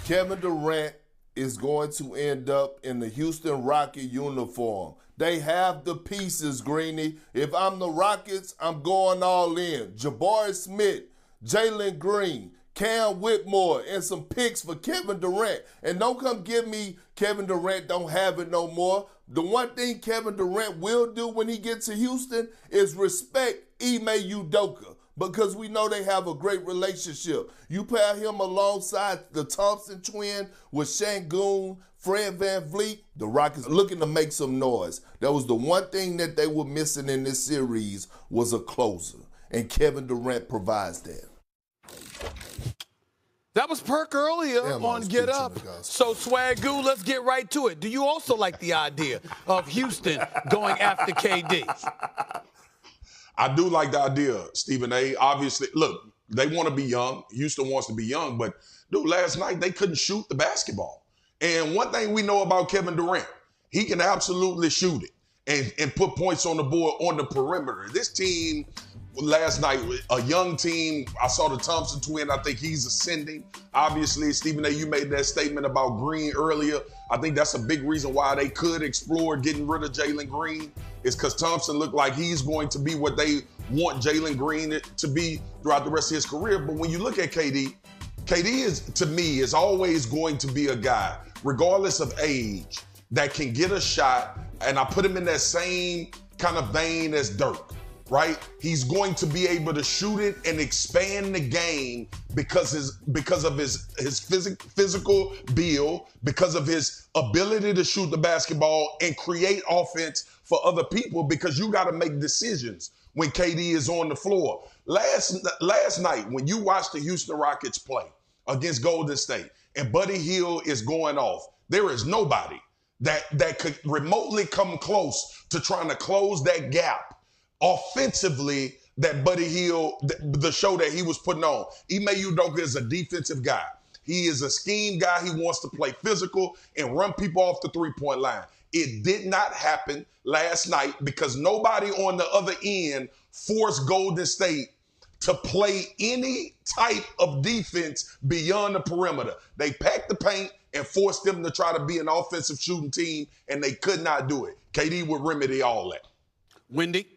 Kevin Durant is going to end up in the Houston Rocket uniform. They have the pieces, Greeny. If I'm the Rockets, I'm going all in. Jabari Smith, Jalen Green, Cam Whitmore, and some picks for Kevin Durant. And don't come give me Kevin Durant don't have it no more. The one thing Kevin Durant will do when he gets to Houston is respect Ime Udoka, because we know they have a great relationship. You pair him alongside the Thompson twin with Şengün, Fred VanVleet, the Rockets looking to make some noise. That was the one thing that they were missing in this series was a closer, and Kevin Durant provides that. That was Perk earlier on Get Up. So, Swagoo, let's get right to it. Do you also like the idea of Houston going after KD? I do like the idea, Stephen A. Obviously, look, they want to be young. Houston wants to be young. But, dude, last night they couldn't shoot the basketball. And one thing we know about Kevin Durant, he can absolutely shoot it and put points on the board on the perimeter. This team last night, a young team. I saw the Thompson twin. I think he's ascending. Obviously, Stephen A., you made that statement about Green earlier. I think that's a big reason why they could explore getting rid of Jalen Green, is because Thompson looked like he's going to be what they want Jalen Green to be throughout the rest of his career. But when you look at KD is, to me, is always going to be a guy, regardless of age, that can get a shot. And I put him in that same kind of vein as Dirk. Right? He's going to be able to shoot it and expand the game because of his physical build, because of his ability to shoot the basketball and create offense for other people, because you got to make decisions when KD is on the floor. Last night, when you watch the Houston Rockets play against Golden State and Buddy Hield is going off, there is nobody that could remotely come close to trying to close that gap offensively that Buddy Hield, the show that he was putting on. Ime Udoka is a defensive guy. He is a scheme guy. He wants to play physical and run people off the three-point line. It did not happen last night because nobody on the other end forced Golden State to play any type of defense beyond the perimeter. They packed the paint and forced them to try to be an offensive shooting team, and they could not do it. KD would remedy all that. Wendy?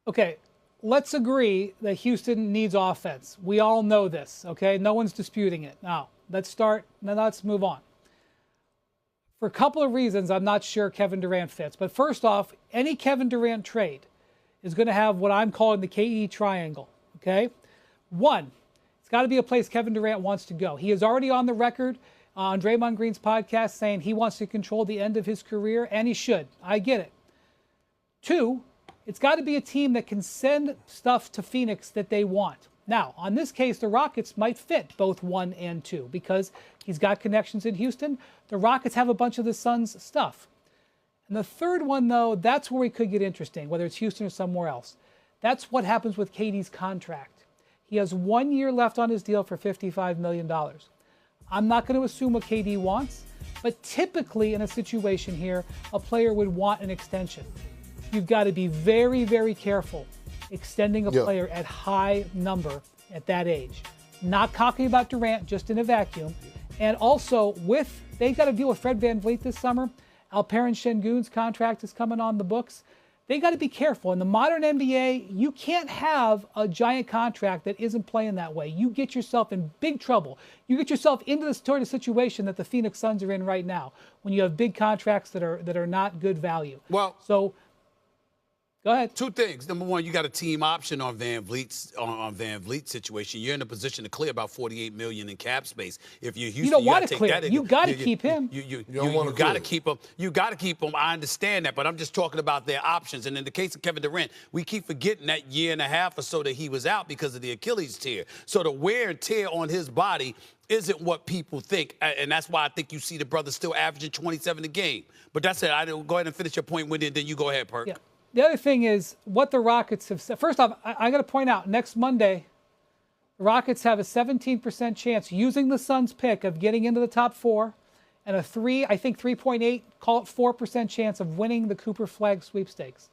Okay, let's agree that Houston needs offense. We all know this, okay? No one's disputing it. Now, let's move on. For a couple of reasons, I'm not sure Kevin Durant fits. But first off, any Kevin Durant trade is going to have what I'm calling the KE triangle, okay? One, it's got to be a place Kevin Durant wants to go. He is already on the record on Draymond Green's podcast saying he wants to control the end of his career, and he should. I get it. Two, it's got to be a team that can send stuff to Phoenix that they want. Now, on this case, the Rockets might fit both 1 and 2 because he's got connections in Houston. The Rockets have a bunch of the Suns' stuff. And the third one, though, that's where it could get interesting, whether it's Houston or somewhere else. That's what happens with KD's contract. He has 1 year left on his deal for $55 million. I'm not going to assume what KD wants, but typically in a situation here, a player would want an extension. You've got to be very, very careful extending a player at high number at that age. Not talking about Durant, just in a vacuum. And also, they got to deal with Fred VanVleet this summer. Alperen Şengün's contract is coming on the books. They got to be careful. In the modern NBA, you can't have a giant contract that isn't playing that way. You get yourself in big trouble. You get yourself into the sort of situation that the Phoenix Suns are in right now, when you have big contracts that are not good value. Well, so go ahead. Two things. Number one, you got a team option on VanVleet's situation. You're in a position to clear about $48 million in cap space. If you're Houston, you don't want to clear. You got to keep him. You got to keep him. You got to keep him. I understand that, but I'm just talking about their options. And in the case of Kevin Durant, we keep forgetting that year and a half or so that he was out because of the Achilles tear. So the wear and tear on his body isn't what people think, and that's why I think you see the brother still averaging 27 a game. But that's it. Go ahead and finish your point, Wendy, and then you go ahead, Perk. Yeah. The other thing is what the Rockets have said. First off, I got to point out, next Monday, the Rockets have a 17% chance using the Suns' pick of getting into the top 4 and a 3.8, call it 4% chance of winning the Cooper Flag sweepstakes.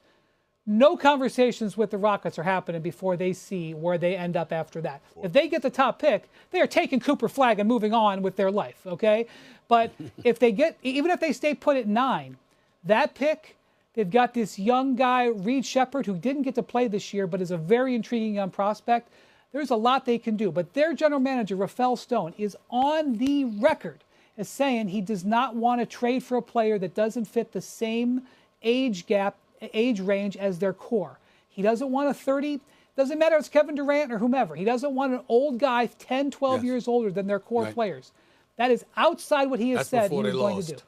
no conversations with the Rockets are happening before they see where they end up after that. If they get the top pick, they are taking Cooper Flagg and moving on with their life, okay? But if they get, even if they stay put at 9, that pick, they've got this young guy, Reed Shepherd, who didn't get to play this year, but is a very intriguing young prospect. There's a lot they can do. But their general manager, Rafael Stone, is on the record as saying he does not want to trade for a player that doesn't fit the same age range as their core. He doesn't want a 30, doesn't matter if it's Kevin Durant or whomever. He doesn't want an old guy 10, 12 years older than their core players. That is outside what he has said he was going to do.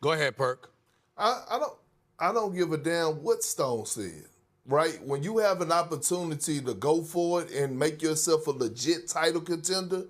Go ahead, Perk. I don't give a damn what Stone said, right? When you have an opportunity to go for it and make yourself a legit title contender,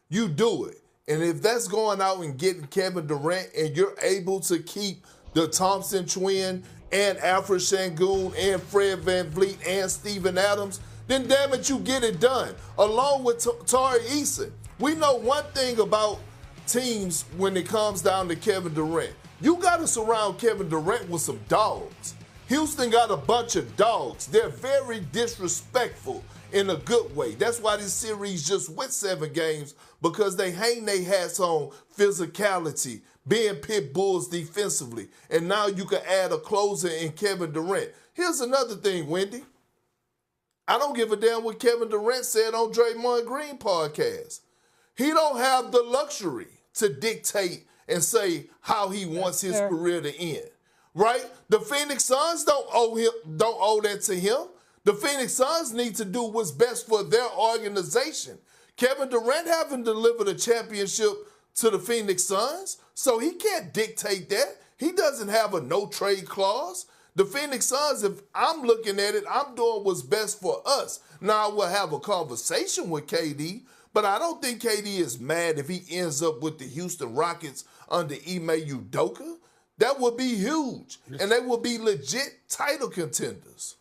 you do it. And if that's going out and getting Kevin Durant and you're able to keep the Thompson twin and Alfred Şengün and Fred VanVleet and Steven Adams, then damn it, you get it done. Along with Tari Eason. We know one thing about teams when it comes down to Kevin Durant. You got to surround Kevin Durant with some dogs. Houston got a bunch of dogs. They're very disrespectful in a good way. That's why this series just went 7 games, because they hang their hats on physicality, being pit bulls defensively. And now you can add a closer in Kevin Durant. Here's another thing, Wendy. I don't give a damn what Kevin Durant said on Draymond Green podcast. He don't have the luxury to dictate and say how he wants his career to end, right? The Phoenix Suns don't owe that to him. The Phoenix Suns need to do what's best for their organization. Kevin Durant haven't delivered a championship to the Phoenix Suns, so he can't dictate that. He doesn't have a no-trade clause. The Phoenix Suns, if I'm looking at it, I'm doing what's best for us. Now, I will have a conversation with KD, but I don't think KD is mad if he ends up with the Houston Rockets under Ime Udoka. That would be huge, and they would be legit title contenders.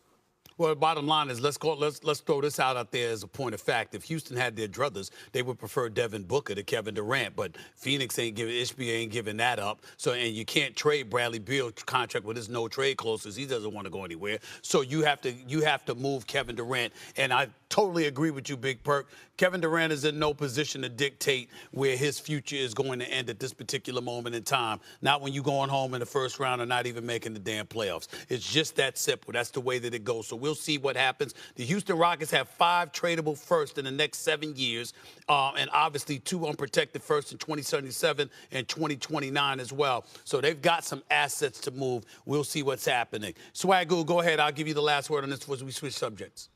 Well, the bottom line is let's throw this out there as a point of fact. If Houston had their druthers, they would prefer Devin Booker to Kevin Durant, but Phoenix Ishbia ain't giving that up. So, and you can't trade Bradley Beal's contract with his no trade clauses. He doesn't want to go anywhere. So you have to move Kevin Durant, and I totally agree with you, Big Perk. Kevin Durant is in no position to dictate where his future is going to end at this particular moment in time. Not when you're going home in the first round or not even making the damn playoffs. It's just that simple. That's the way that it goes. So we'll see what happens. The Houston Rockets have 5 tradable firsts in the next 7 years, and obviously 2 unprotected firsts in 2077 and 2029 as well. So they've got some assets to move. We'll see what's happening. Swagoo, go ahead. I'll give you the last word on this as we switch subjects.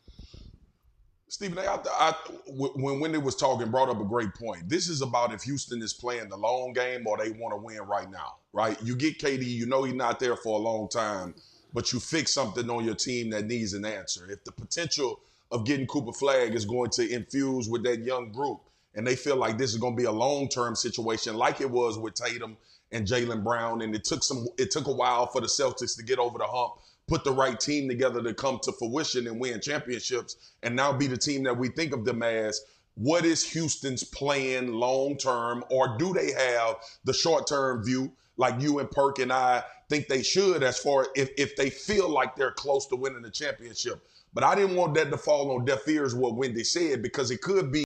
Stephen A., when Wendy was talking, brought up a great point. This is about if Houston is playing the long game or they want to win right now, right? You get KD, you know he's not there for a long time, but you fix something on your team that needs an answer. If the potential of getting Cooper Flagg is going to infuse with that young group, and they feel like this is going to be a long-term situation like it was with Tatum and Jaylen Brown, and it took a while for the Celtics to get over the hump, put the right team together to come to fruition and win championships, and now be the team that we think of them as. What is Houston's plan long-term, or do they have the short-term view like you and Perk and I think they should, as far if they feel like they're close to winning the championship? But I didn't want that to fall on deaf ears, what Wendy said, because it could be